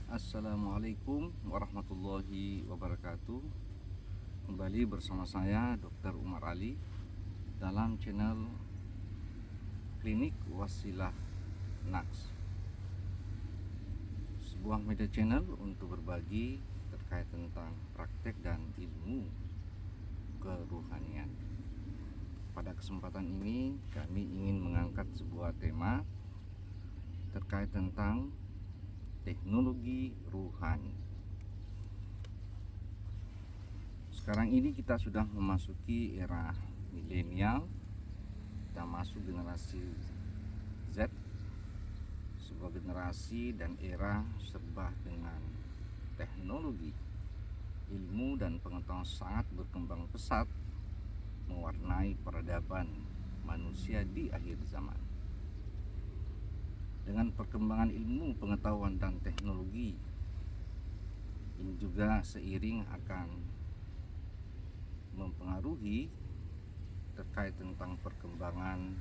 Assalamualaikum warahmatullahi wabarakatuh. Kembali bersama saya Dr. Umar Ali dalam channel Klinik Wasilah Naks, sebuah media channel untuk berbagi terkait tentang praktek dan ilmu keruhanian. Pada kesempatan ini kami ingin mengangkat sebuah tema terkait tentang teknologi ruhani. Sekarang ini kita sudah memasuki era milenial, kita masuk generasi Z, sebuah generasi dan era serba dengan teknologi. Ilmu dan pengetahuan sangat berkembang pesat mewarnai peradaban manusia di akhir zaman. Dengan perkembangan ilmu, pengetahuan, dan teknologi, ini juga seiring akan mempengaruhi terkait tentang perkembangan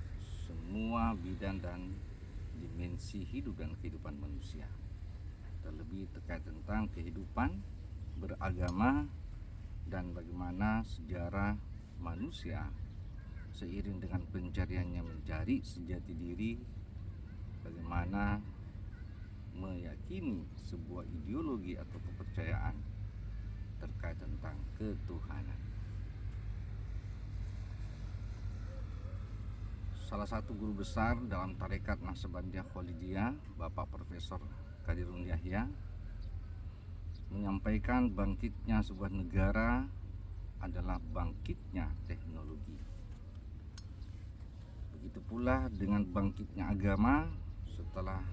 semua bidang dan dimensi hidup dan kehidupan manusia, terlebih terkait tentang kehidupan beragama dan bagaimana sejarah manusia seiring dengan pencariannya mencari sejati diri, bagaimana meyakini sebuah ideologi atau kepercayaan terkait tentang ketuhanan. Salah satu guru besar dalam tarekat Naqsabandiyah Khalidiyah, Bapak Profesor Qadirun Yahya, menyampaikan bangkitnya sebuah negara adalah bangkitnya teknologi. Begitu pula dengan bangkitnya agama, setelah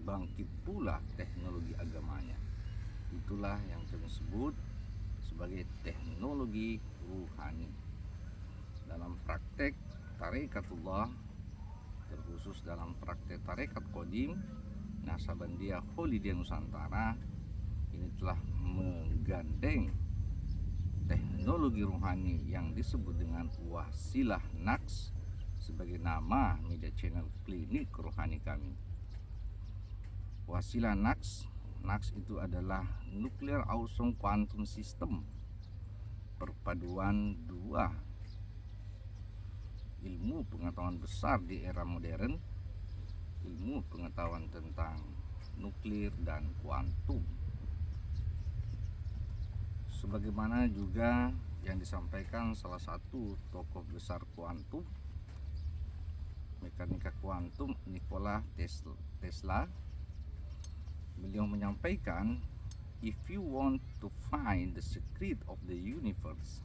bangkit pula teknologi agamanya. Itulah yang kami sebut sebagai teknologi ruhani. Dalam praktek tarekatullah, terkhusus dalam praktek tarekat Qadim Naqsabandiyah Khalidiyah Nusantara, ini telah menggandeng teknologi ruhani yang disebut dengan Wasilah Naks sebagai nama media channel klinik rohani kami. Wasilah Naks itu adalah Nuclear Awesome Quantum System, perpaduan dua ilmu pengetahuan besar di era modern, ilmu pengetahuan tentang nuklir dan kuantum. Sebagaimana juga yang disampaikan salah satu tokoh besar kuantum, mekanika kuantum, Nikola Tesla. Beliau menyampaikan, if you want to find the secret of the universe,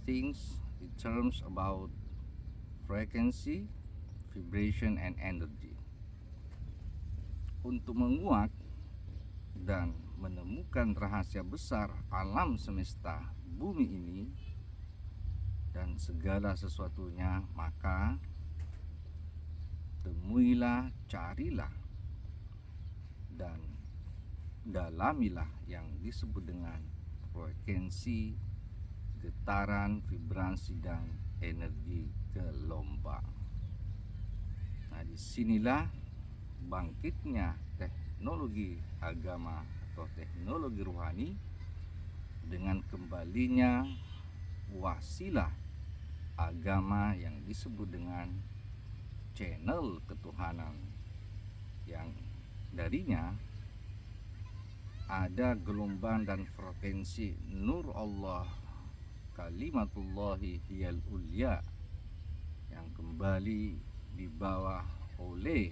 things in terms about frequency, vibration, and energy. Untuk menguak dan menemukan rahasia besar alam semesta bumi ini dan segala sesuatunya, maka temuilah, carilah, dan dalamilah yang disebut dengan frekuensi, getaran, vibrasi, dan energi gelombang. Nah, disinilah bangkitnya teknologi agama atau teknologi ruhani dengan kembalinya wasilah agama yang disebut dengan channel ketuhanan, yang darinya ada gelombang dan frekuensi nur Allah, kalimatullahi hiyal ulya, yang kembali dibawa oleh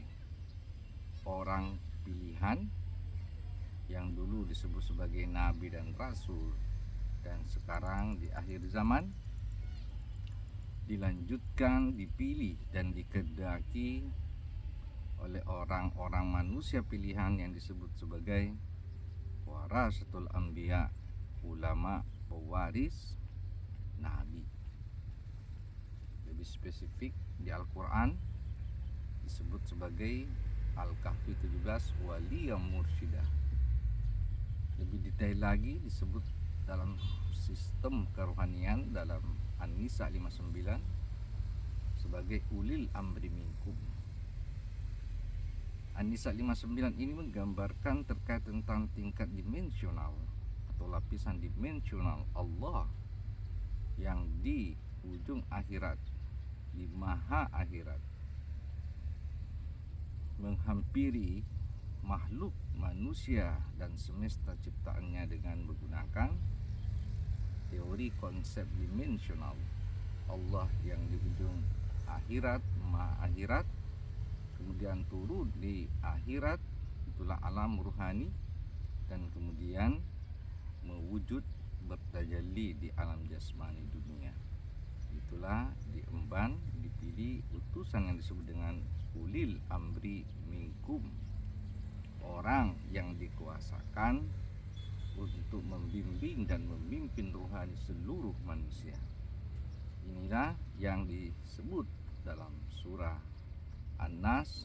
orang pilihan yang dulu disebut sebagai nabi dan rasul, dan sekarang di akhir zaman dilanjutkan, dipilih dan dikehendaki oleh orang-orang manusia pilihan yang disebut sebagai warasatul anbiya, ulama pewaris nabi. Lebih spesifik di Al-Quran disebut sebagai Al-Kahfi 17 waliyam mursyidah. Lebih detail lagi disebut dalam sistem kerohanian dalam An-Nisa 59 sebagai ulil amri minkum. An-Nisa 59 ini menggambarkan terkait tentang tingkat dimensional atau lapisan dimensional Allah yang di ujung akhirat, di maha akhirat, menghampiri makhluk manusia dan semesta ciptaannya dengan menggunakan teori konsep dimensional Allah yang di ujung akhirat, maha akhirat, kemudian turun di akhirat, itulah alam ruhani, dan kemudian mewujud bertajalli di alam jasmani dunia. Itulah diemban, dipilih utusan yang disebut dengan ulil amri minkum, orang yang dikuasakan untuk membimbing dan memimpin ruhani seluruh manusia. Inilah yang disebut dalam surah An-Nas,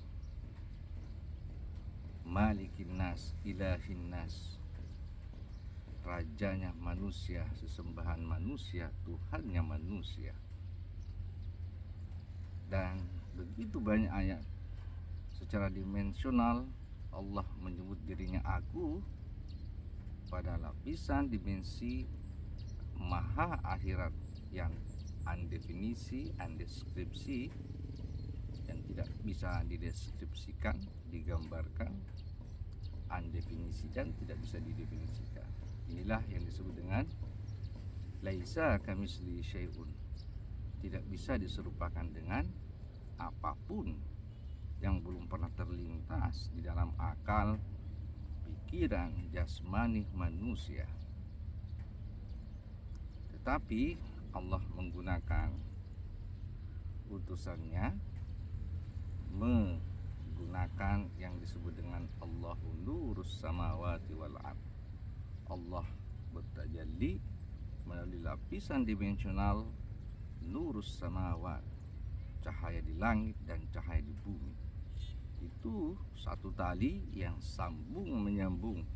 Malikin Nas, Ilahin Nas, rajanya manusia, sesembahan manusia, Tuhannya manusia. Dan begitu banyak ayat secara dimensional Allah menyebut dirinya aku pada lapisan dimensi maha akhirat yang undefinisi, undeskripsi, yang tidak bisa dideskripsikan, digambarkan, undefinisi dan tidak bisa didefinisikan. Inilah yang disebut dengan laisa kamitslihi syai'un, tidak bisa diserupakan dengan apapun yang belum pernah terlintas di dalam akal, pikiran, jasmani manusia. Tetapi Allah menggunakan utusannya menggunakan yang disebut dengan Allahu nurus samawati wal ard. Allah bertajalli melalui lapisan dimensional nurus samawat, cahaya di langit dan cahaya di bumi. Itu satu tali yang sambung menyambung,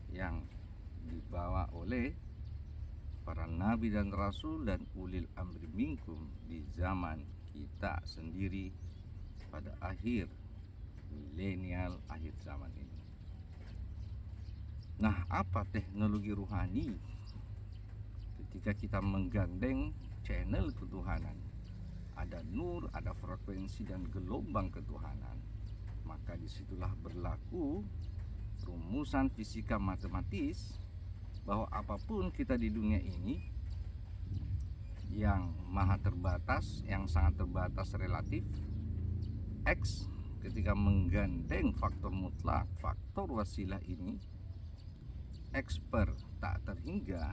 yang dibawa oleh para nabi dan rasul dan ulil amri minkum di zaman kita sendiri pada akhir milenial, akhir zaman ini. Nah, apa teknologi ruhani? Ketika kita menggandeng channel ketuhanan, ada nur, ada frekuensi dan gelombang ketuhanan, maka disitulah berlaku rumusan fisika matematis bahwa apapun kita di dunia ini yang maha terbatas, yang sangat terbatas relatif, X ketika menggandeng faktor mutlak, faktor wasilah ini, X per tak terhingga,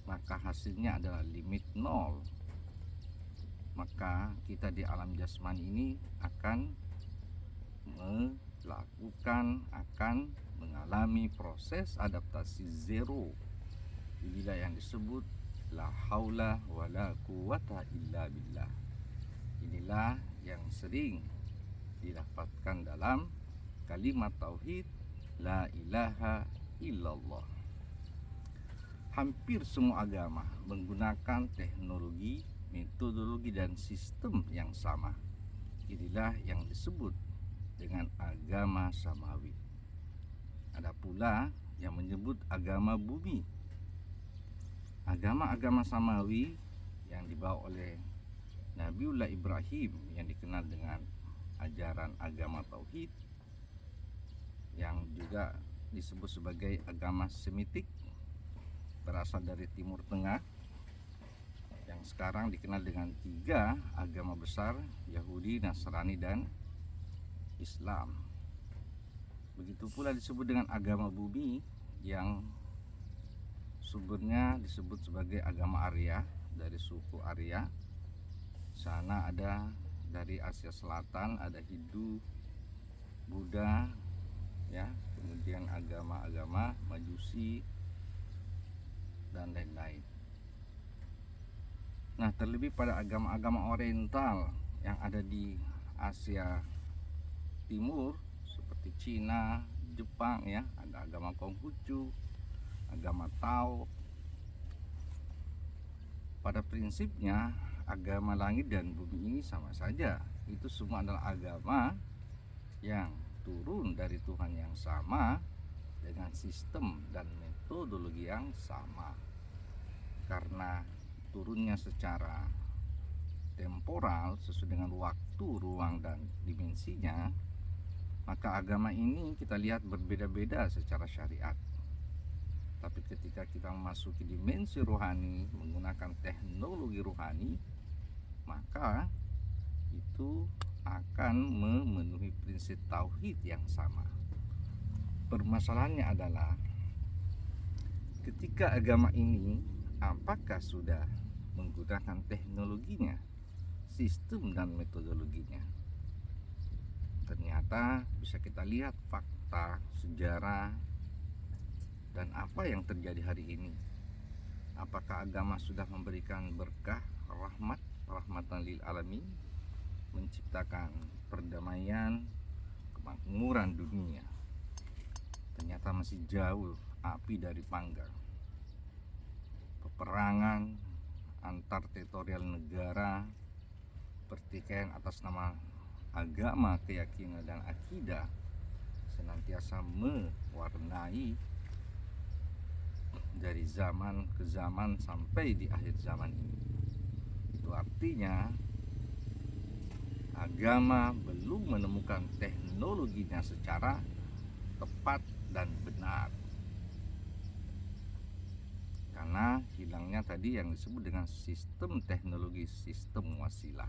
maka hasilnya adalah limit nol. Maka kita di alam jasmani ini akan mengalami proses adaptasi zero. Inilah yang disebut la haula wala quwata illa billah. Inilah yang sering dilafadzkan dalam kalimat tauhid la ilaha illallah. Hampir semua agama menggunakan teknologi, metodologi dan sistem yang sama. Inilah yang disebut dengan agama samawi. Ada pula yang menyebut agama bumi. Agama-agama samawi yang dibawa oleh Nabiullah Ibrahim yang dikenal dengan ajaran agama tauhid, yang juga disebut sebagai agama Semitik, berasal dari Timur Tengah, yang sekarang dikenal dengan 3 agama besar, Yahudi, Nasrani, dan Islam. Begitu pula disebut dengan agama bumi yang sumbernya disebut sebagai agama Arya, dari suku Arya. Sana ada dari Asia Selatan, ada Hindu, Buddha, ya, kemudian agama-agama Majusi dan lain-lain. Nah, terlebih pada agama-agama Oriental yang ada di Asia Timur seperti Cina, Jepang, ya, ada agama Konghucu, agama Tao. Pada prinsipnya agama langit dan bumi ini sama saja. Itu semua adalah agama yang turun dari Tuhan yang sama dengan sistem dan metodologi yang sama. Karena turunnya secara temporal sesuai dengan waktu, ruang, dan dimensinya, maka agama ini kita lihat berbeda-beda secara syariat. Tapi ketika kita memasuki dimensi rohani menggunakan teknologi rohani, maka itu akan memenuhi prinsip tauhid yang sama. Permasalahannya adalah ketika agama ini apakah sudah menggunakan teknologinya, sistem dan metodologinya. Ternyata bisa kita lihat fakta, sejarah, dan apa yang terjadi hari ini. Apakah agama sudah memberikan berkah, rahmatan lil alamin, menciptakan perdamaian, kemakmuran dunia? Ternyata masih jauh api dari panggang. Peperangan antar teritorial negara, pertikaian atas nama agama, keyakinan, dan akidah senantiasa mewarnai dari zaman ke zaman sampai di akhir zaman ini. Itu artinya agama belum menemukan teknologinya secara tepat dan benar, karena hilangnya tadi yang disebut dengan sistem teknologi, sistem wasilah.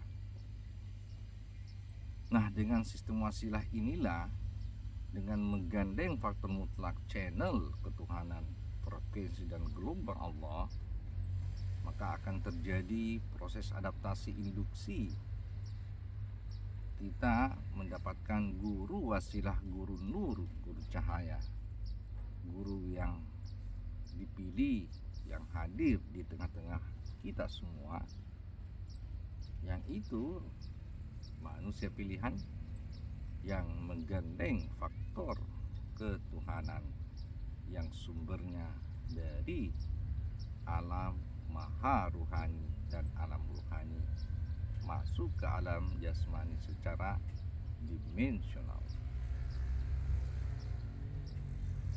Nah, dengan sistem wasilah inilah, dengan menggandeng faktor mutlak channel ketuhanan, frekuensi, dan gelombang Allah, maka akan terjadi proses adaptasi induksi. Kita mendapatkan guru wasilah, guru nur, guru cahaya, guru yang dipilih, yang hadir di tengah-tengah kita semua, yang itu manusia pilihan yang menggandeng faktor ketuhanan yang sumbernya dari alam maha ruhani dan alam ruhani masuk ke alam jasmani secara dimensional.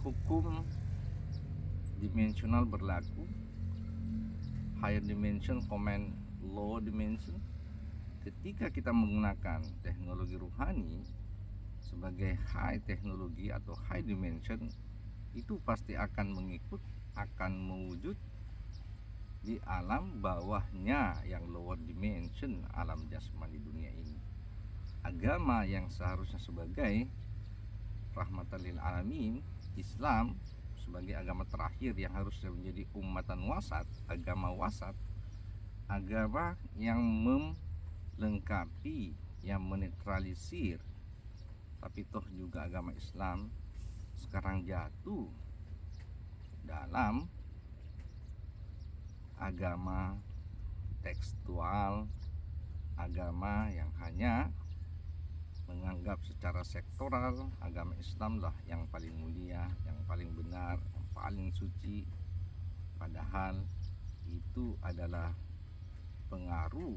Hukum dimensional berlaku. Higher dimension command lower dimension. Ketika kita menggunakan teknologi ruhani sebagai high teknologi atau high dimension, itu pasti akan mengikut, akan mewujud di alam bawahnya yang lower dimension, alam jasmani dunia ini. Agama yang seharusnya sebagai rahmatan lil alamin, Islam sebagai agama terakhir yang harusnya menjadi ummatan wasat, agama wasat, agama yang melengkapi, yang menetralisir. Tapi toh juga agama Islam sekarang jatuh dalam agama tekstual, agama yang hanya menganggap secara sektoral agama Islam lah yang paling mulia, yang paling benar, yang paling suci. Padahal itu adalah pengaruh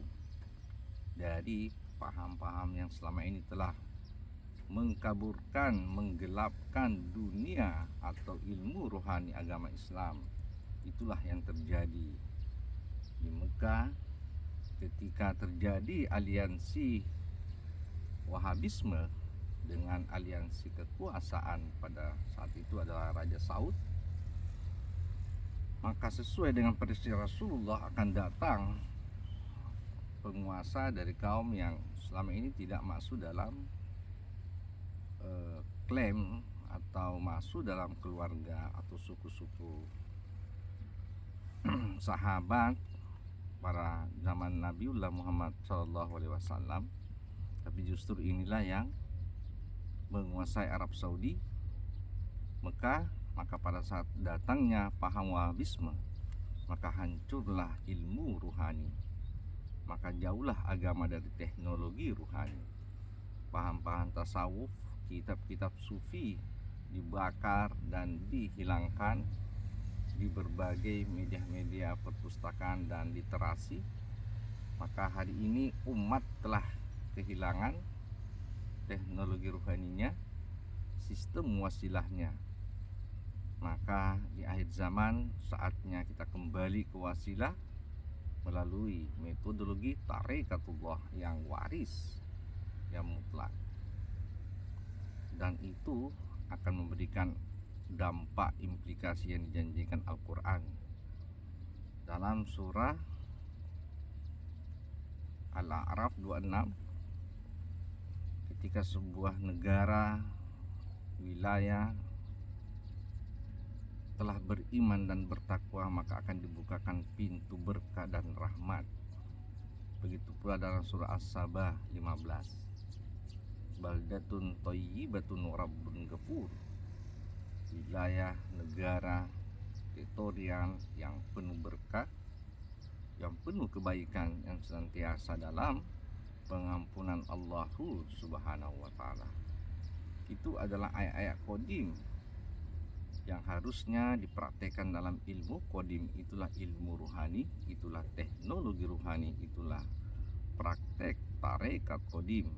dari paham-paham yang selama ini telah mengkaburkan, menggelapkan dunia atau ilmu rohani agama Islam. Itulah yang terjadi di Mekah ketika terjadi aliansi Wahabisme dengan aliansi kekuasaan pada saat itu adalah Raja Saud. Maka sesuai dengan prediksi Rasulullah akan datang penguasa dari kaum yang selama ini tidak masuk dalam klaim atau masuk dalam keluarga atau suku-suku sahabat para zaman Nabiullah Muhammad SAW. Tapi justru inilah yang menguasai Arab Saudi, Mekah. Maka pada saat datangnya paham Wahabisme, maka hancurlah ilmu ruhani, maka jauhlah agama dari teknologi ruhani. Paham-paham tasawuf, kitab-kitab sufi dibakar dan dihilangkan di berbagai media-media perpustakaan dan literasi. Maka hari ini umat telah kehilangan teknologi ruhaninya, sistem wasilahnya. Maka di akhir zaman saatnya kita kembali ke wasilah melalui metodologi tarekatullah yang waris, yang mutlak. Dan itu akan memberikan dampak implikasi yang dijanjikan Al-Quran dalam surah Al-A'raf 26, ketika sebuah negara, wilayah telah beriman dan bertakwa, maka akan dibukakan pintu berkah dan rahmat. Begitu pula dalam surah As-Sabah 15, baldatun thayyibatun rabbun ghafur, wilayah, negara, teritorial yang penuh berkah, yang penuh kebaikan, yang senantiasa dalam pengampunan Allah Subhanahu wa ta'ala. Itu adalah ayat-ayat qadim yang harusnya dipraktekkan dalam ilmu qadim. Itulah ilmu ruhani, itulah teknologi ruhani, itulah praktek tarekat qadim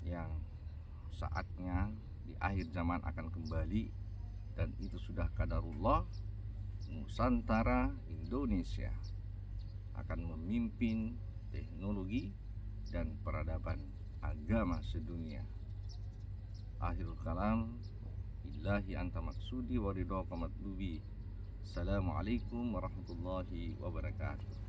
yang saatnya di akhir zaman akan kembali. Dan itu sudah qadarullah. Nusantara Indonesia akan memimpin teknologi dan peradaban agama sedunia. Akhirul kalam, billahi anta maksudi wa ridha matlubi. Assalamualaikum warahmatullahi wabarakatuh.